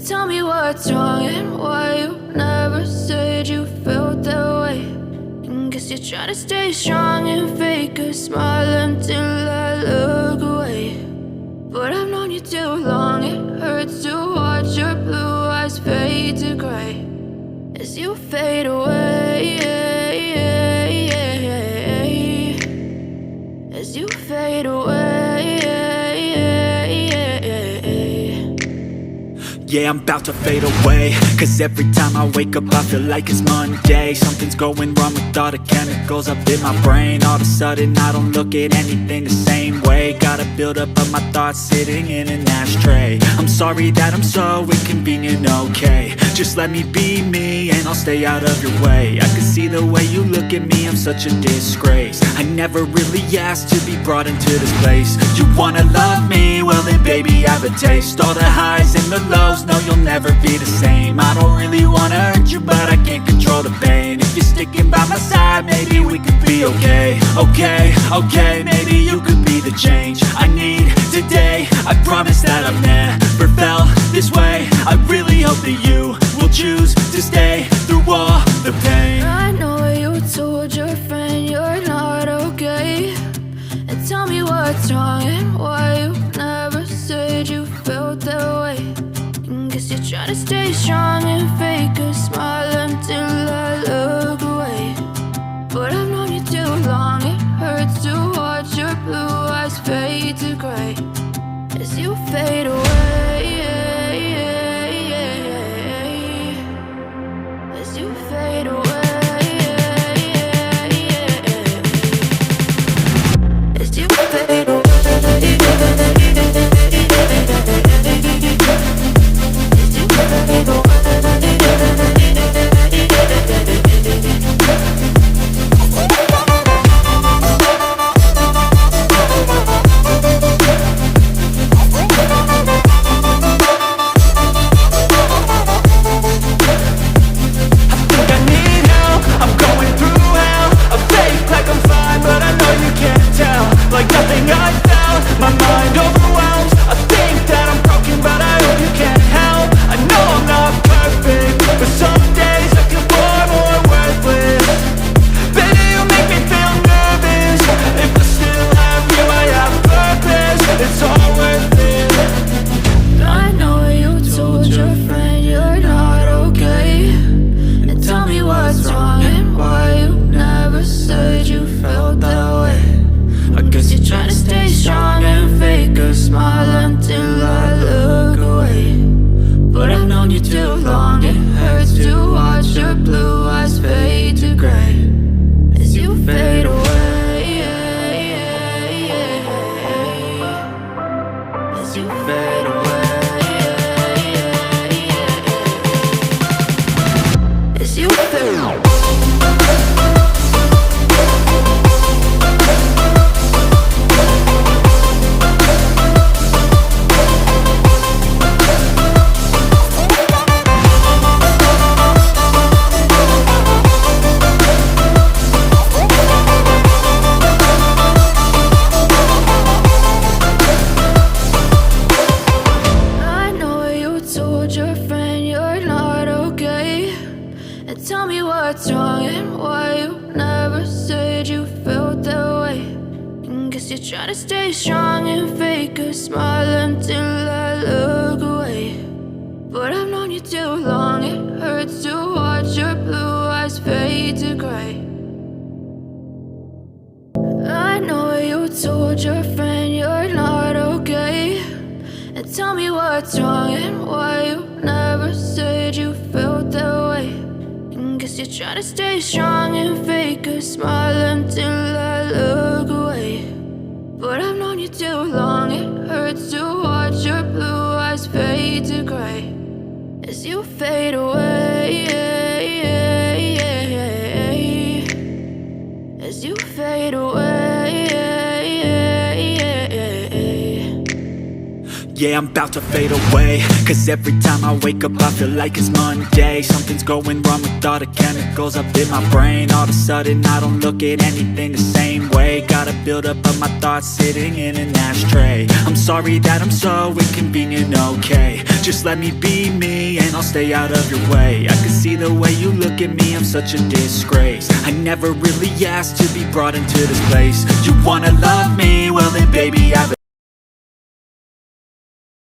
Tell me what's wrong and why you never said you felt that way. And guess you're trying to stay strong and fake a smile until I look away. But I've known you too long, it hurts to watch your blue eyes fade to gray as you fade away, as you fade away. Yeah, I'm about to fade away, cause every time I wake up I feel like it's Monday. Something's going wrong with all the chemicals up in my brain. All of a sudden I don't look at anything the same way. Got a buildup of my thoughts sitting in an ashtray. I'm sorry that I'm so inconvenient, okay. Just let me be me and I'll stay out of your way. I can see the way you look at me, I'm such a disgrace. I never really asked to be brought into this place. You wanna love me? Well then baby I have a taste. All the highs and the lows, no, you'll never be the same. I don't really wanna hurt you, but I can't control the pain. If you're sticking by my side, maybe we could be okay. Okay, maybe you could be the change I need today. I promise that I've never felt this way. I really hope that you will choose to stay through all the pain. I know you told your friend you're not okay. And tell me what's wrong and why you never said you felt that way. Guess you're trying to stay strong and fake a smile until I look away. But I've known you too long, it hurts to watch your blue eyes fade to gray as you fade away, as you fade away, as you fade away. Yeah, I'm about to fade away, cause every time I wake up I feel like it's Monday. Something's going wrong with all the chemicals up in my brain. All of a sudden I don't look at anything the same way. Got a buildup of my thoughts sitting in an ashtray. I'm sorry that I'm so inconvenient, okay. Just let me be me and I'll stay out of your way. I can see the way you look at me, I'm such a disgrace. I never really asked to be brought into this place. You wanna love me? Well then baby, I've